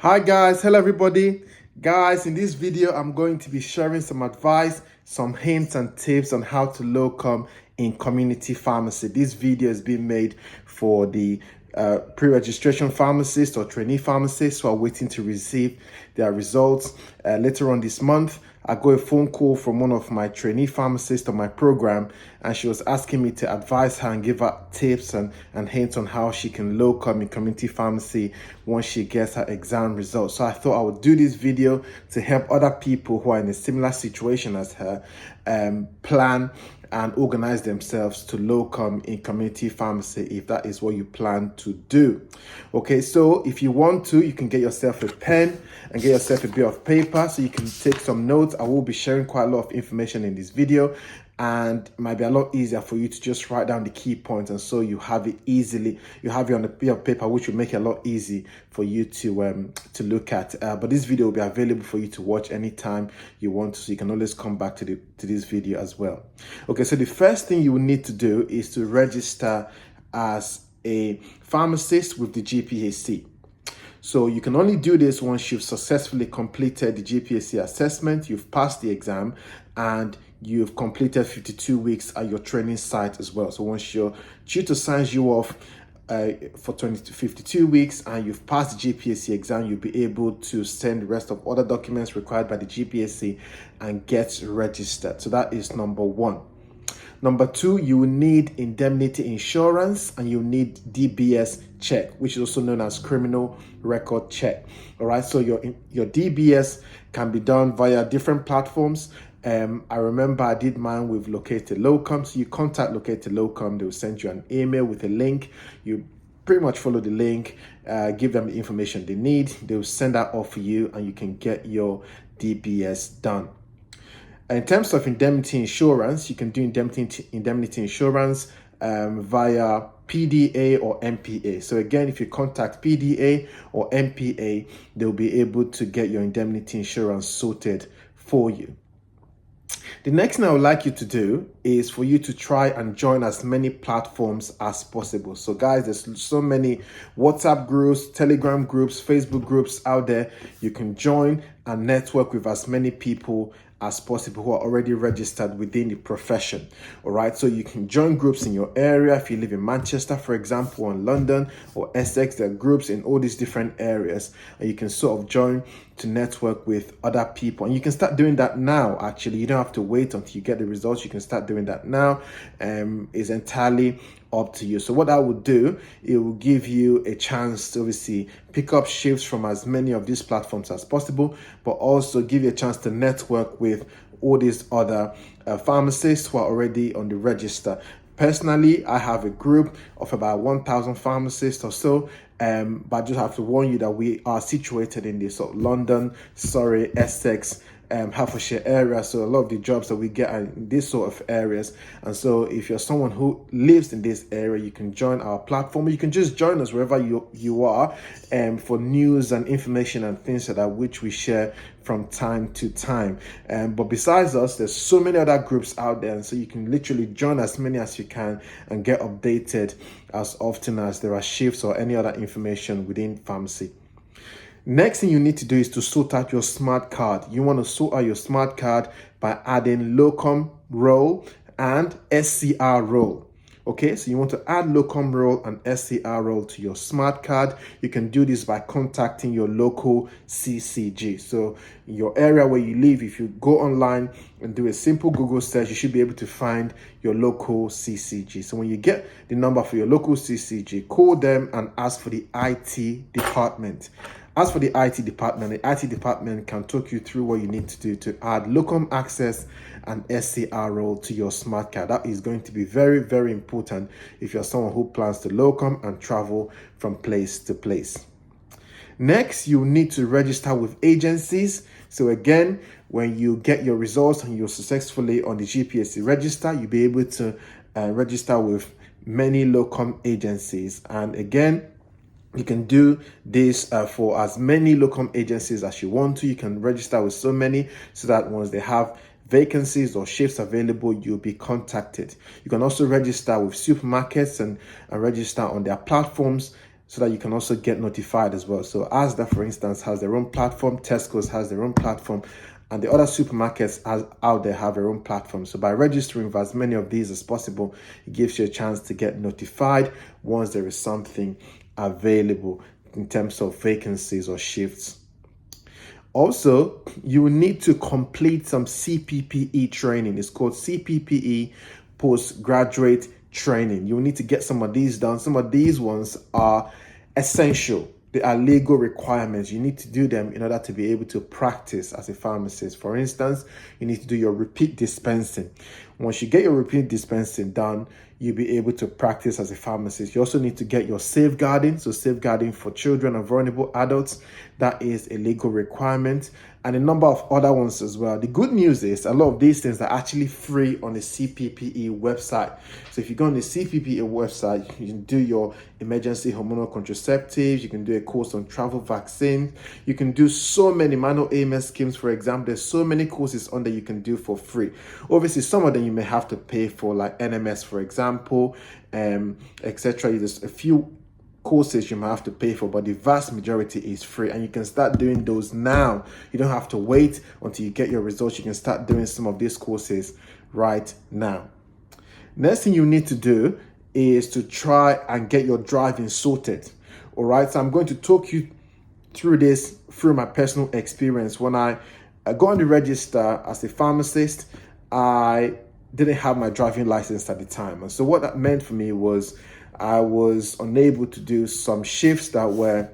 Hi guys, hello everybody. Guys, in this video, I'm going to be sharing some advice, some hints and tips on how to locum in community pharmacy. This video is being made for the pre-registration pharmacists or trainee pharmacists who are waiting to receive their results later on this month. I got a phone call from one of my trainee pharmacists on my program, and she was asking me to advise her and give her tips and hints on how she can locum in community pharmacy once she gets her exam results. So I thought I would do this video to help other people who are in a similar situation as her plan and organize themselves to locum in community pharmacy if that is what you plan to do. Okay, so if you want to, you can get yourself a pen and get yourself a bit of paper so you can take some notes. I will be sharing quite a lot of information in this video, and it might be a lot easier for you to just write down the key points, and so you have it easily. You have it on a bit of paper, which will make it a lot easy for you to look at. But this video will be available for you to watch anytime you want to, so you can always come back to this video as well. Okay, so the first thing you will need to do is to register as a pharmacist with the GPAC. So you can only do this once you've successfully completed the GPAC assessment, you've passed the exam, and you've completed 52 weeks at your training site as well. So once your tutor signs you off for 20 to 52 weeks and you've passed the GPAC exam, you'll be able to send the rest of other documents required by the GPAC and get registered. So that is number one. Number two, you will need indemnity insurance and you need DBS check, which is also known as criminal record check. All right, so your DBS can be done via different platforms. I remember I did mine with Located Locum. So you contact Located Locum, they will send you an email with a link. You pretty much follow the link, give them the information they need. They will send that off for you and you can get your DBS done. In terms of indemnity insurance, you can do indemnity insurance via PDA or MPA. So again, if you contact PDA or MPA, they'll be able to get your indemnity insurance sorted for you. The next thing I would like you to do is for you to try and join as many platforms as possible. So guys, there's so many WhatsApp groups, Telegram groups, Facebook groups out there. You can join and network with as many people as possible who are already registered within the profession. All right, so you can join groups in your area. If you live in Manchester, for example, or in London or Essex, there are groups in all these different areas, and you can sort of join to network with other people. And you can start doing that now. Actually, you don't have to wait until you get the results. You can start doing that now. It's entirely up to you. So what I would do, it will give you a chance to obviously pick up shifts from as many of these platforms as possible, but also give you a chance to network with all these other pharmacists who are already on the register. Personally, I have a group of about 1,000 pharmacists or so, but I just have to warn you that we are situated in the sort of London, Surrey, Essex, Hertfordshire area. So a lot of the jobs that we get are in these sort of areas. And so if you're someone who lives in this area, you can join our platform. You can just join us wherever you are for news and information and things like that, which we share from time to time. But besides us, there's so many other groups out there. And so you can literally join as many as you can and get updated as often as there are shifts or any other information within pharmacy. Next thing you need to do is to sort out your smart card. You want to sort out your smart card by adding Locum role and SCR role. Okay, so you want to add Locum role and SCR role to your smart card. You can do this by contacting your local CCG. So in your area where you live, if you go online and do a simple Google search, you should be able to find your local CCG. So when you get the number for your local CCG, call them and ask for the IT department. As for the IT department can talk you through what you need to do to add Locum access and SCR role to your smart card. That is going to be very, very important if you're someone who plans to locum and travel from place to place. Next, you need to register with agencies. So again, when you get your results and you're successfully on the GPAC register, you'll be able to register with many locum agencies. And again, you can do this for as many locum agencies as you want to. You can register with so many so that once they have vacancies or shifts available, you'll be contacted. You can also register with supermarkets and register on their platforms so that you can also get notified as well. So Asda, for instance, has their own platform, Tesco's has their own platform, and the other supermarkets out there have their own platform. So by registering for as many of these as possible, it gives you a chance to get notified once there is something available in terms of vacancies or shifts. Also, you will need to complete some CPPE training. It's called CPPE postgraduate training. You will need to get some of these done. Some of these ones are essential. They are legal requirements. You need to do them in order to be able to practice as a pharmacist. For instance, you need to do your repeat dispensing. Once you get your repeat dispensing done, you'll be able to practice as a pharmacist. You also need to get your safeguarding. So safeguarding for children and vulnerable adults, that is a legal requirement, and a number of other ones as well. The good news is a lot of these things are actually free on the CPPE website. So if you go on the CPPE website, you can do your emergency hormonal contraceptives, you can do a course on travel vaccine, you can do so many manual AMS schemes, for example. There's so many courses on that you can do for free. Obviously, some of them you may have to pay for, like NMS, for example, etc. There's a few courses you might have to pay for, but the vast majority is free, and you can start doing those now. You don't have to wait until you get your results. You can start doing some of these courses right now. Next thing you need to do is to try and get your driving sorted. All right, so I'm going to talk you through this through my personal experience. When I got on the register as a pharmacist, I didn't have my driving license at the time, and so what that meant for me was I was unable to do some shifts that were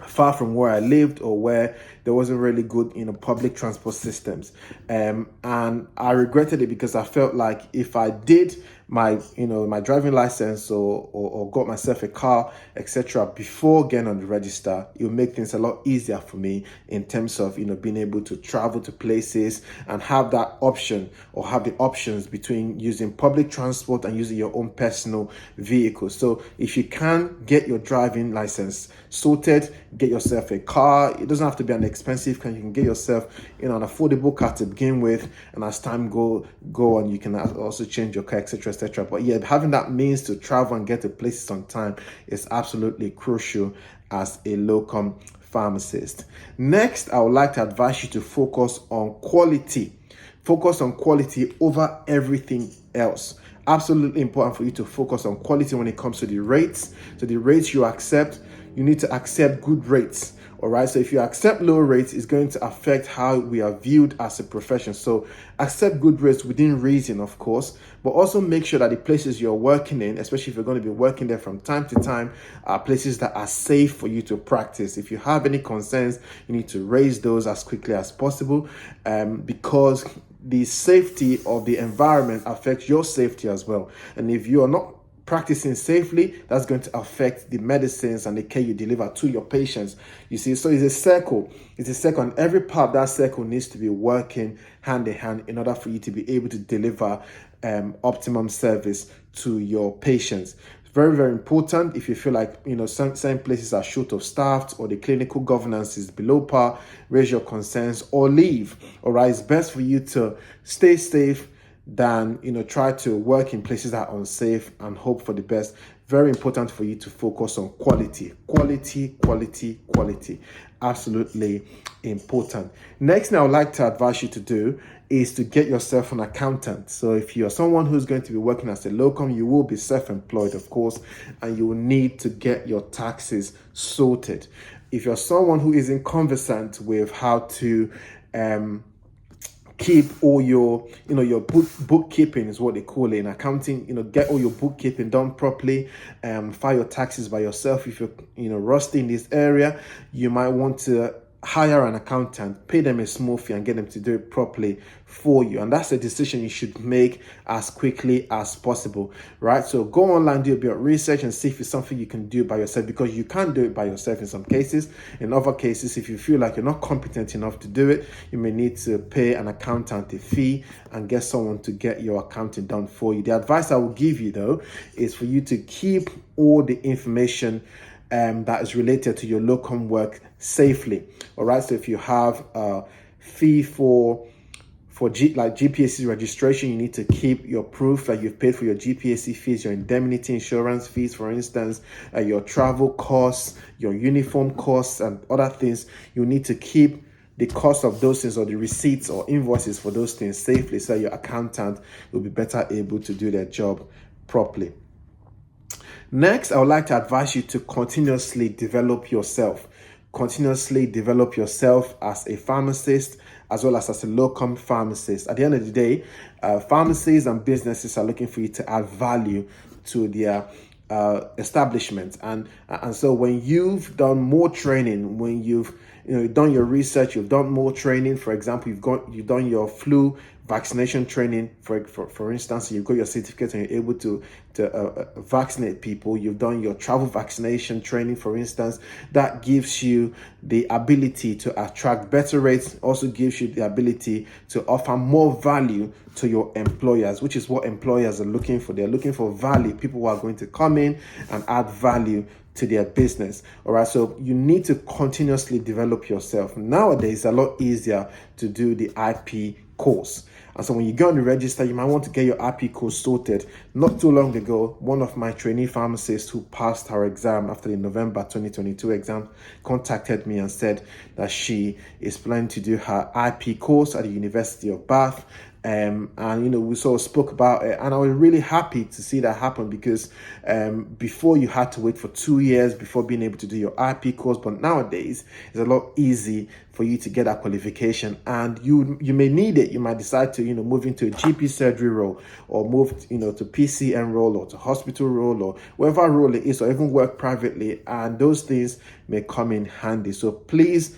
far from where I lived, or where there wasn't really good, public transport systems. And I regretted it, because I felt like if I did my driving license or got myself a car, etc., before getting on the register, it would make things a lot easier for me in terms of, being able to travel to places and have that option, or have the options between using public transport and using your own personal vehicle. So if you can get your driving license sorted, get yourself a car. It doesn't have to be an expensive car. You can get yourself an affordable car to begin with, and as time go on, you can also change your car, etc., etc. But yeah, having that means to travel and get to places on time is absolutely crucial as a locum pharmacist. Next, I would like to advise you to focus on quality. Focus on quality over everything else. Absolutely important for you to focus on quality when it comes to the rates. So the rates you accept, you need to accept good rates. All right. So if you accept low rates, it's going to affect how we are viewed as a profession. So accept good rates within reason, of course, but also make sure that the places you're working in, especially if you're going to be working there from time to time, are places that are safe for you to practice. If you have any concerns, you need to raise those as quickly as possible, because the safety of the environment affects your safety as well. And if you are not practicing safely, that's going to affect the medicines and the care you deliver to your patients. You see, so it's a circle. It's a circle, and every part of that circle needs to be working hand in hand in order for you to be able to deliver optimum service to your patients. Very, very important. If you feel like, some places are short of staff, or the clinical governance is below par, raise your concerns or leave. All right. It's best for you to stay safe than, try to work in places that are unsafe and hope for the best. Very important for you to focus on quality. Absolutely important. Next thing I would like to advise you to do is to get yourself an accountant. So if you're someone who's going to be working as a locum, you will be self-employed, of course, and you will need to get your taxes sorted. If you're someone who isn't conversant with how to keep all your, your bookkeeping is what they call it in accounting, get all your bookkeeping done properly, file your taxes by yourself. If you're, rusty in this area, you might want to hire an accountant, pay them a small fee, and get them to do it properly for you. And that's a decision you should make as quickly as possible, right? So go online, do a bit of research, and see if it's something you can do by yourself, because you can do it by yourself in some cases. In other cases, if you feel like you're not competent enough to do it, you may need to pay an accountant a fee and get someone to get your accounting done for you. The advice I will give you, though, is for you to keep all the information that is related to your locum work safely. All right. So if you have a fee for for GPSC registration, you need to keep your proof that you've paid for your GPSC fees, your indemnity insurance fees, for instance, your travel costs, your uniform costs, and other things. You need to keep the cost of those things, or the receipts or invoices for those things, safely, so your accountant will be better able to do their job properly. Next, I would like to advise you to continuously develop yourself. Continuously develop yourself as a pharmacist, as well as a locum pharmacist. At the end of the day, pharmacies and businesses are looking for you to add value to their establishment. And so when you've done more training, when you've done your research, you've done more training. For example, you've done your flu vaccination training, for instance, you've got your certificate and you're able to vaccinate people. You've done your travel vaccination training, for instance. That gives you the ability to attract better rates, also gives you the ability to offer more value to your employers, which is what employers are looking for. They're looking for value, people who are going to come in and add value to their business. All right, so you need to continuously develop yourself. Nowadays, it's a lot easier to do the IP course. And so when you go on the register, you might want to get your IP course sorted. Not too long ago, one of my trainee pharmacists who passed her exam after the November 2022 exam contacted me and said that she is planning to do her IP course at the University of Bath. And we sort of spoke about it, and I was really happy to see that happen, because before you had to wait for 2 years before being able to do your IP course, but nowadays it's a lot easy for you to get that qualification, and you may need it. You might decide to move into a GP surgery role, or move to PCN role, or to hospital role, or whatever role it is, or even work privately, and those things may come in handy. So please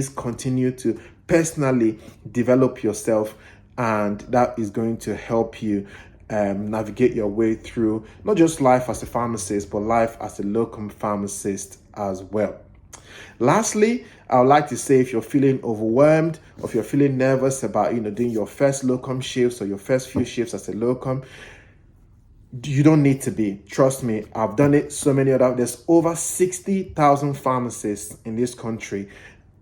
continue to personally develop yourself, and that is going to help you navigate your way through not just life as a pharmacist, but life as a locum pharmacist as well. Lastly, I would like to say, if you're feeling overwhelmed, or if you're feeling nervous about doing your first locum shifts, or your first few shifts as a locum, you don't need to be. Trust me, I've done it. There's over 60,000 pharmacists in this country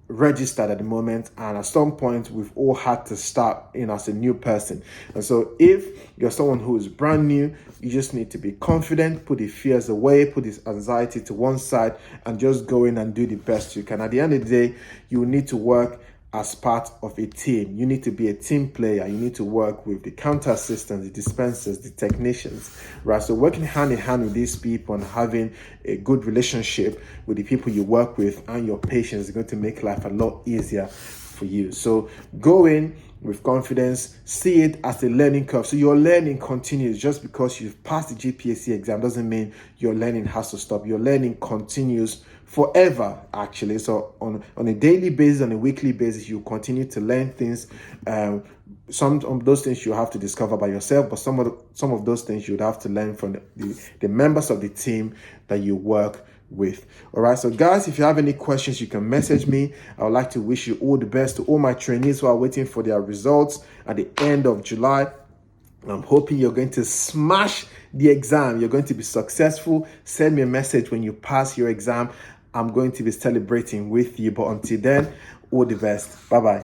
registered at the moment, and at some point we've all had to start as a new person. And so if you're someone who is brand new, you just need to be confident, put the fears away, put this anxiety to one side, and just go in and do the best you can. At the end of the day, you need to work as part of a team. You need to be a team player. You need to work with the counter assistants, the dispensers, the technicians, right? So working hand in hand with these people and having a good relationship with the people you work with and your patients is going to make life a lot easier for you. So go in with confidence, see it as a learning curve. So your learning continues. Just because you've passed the GPSC exam doesn't mean your learning has to stop. Your learning continues forever, actually. So on a daily basis, on a weekly basis, you continue to learn things. Some of those things you have to discover by yourself, but some of those things you would have to learn from the members of the team that you work with. All right, so guys, if you have any questions, you can message me. I would like to wish you all the best. To all my trainees who are waiting for their results at the end of July, I'm hoping you're going to smash the exam. You're going to be successful. Send me a message when you pass your exam. I'm going to be celebrating with you. But until then, all the best. Bye-bye.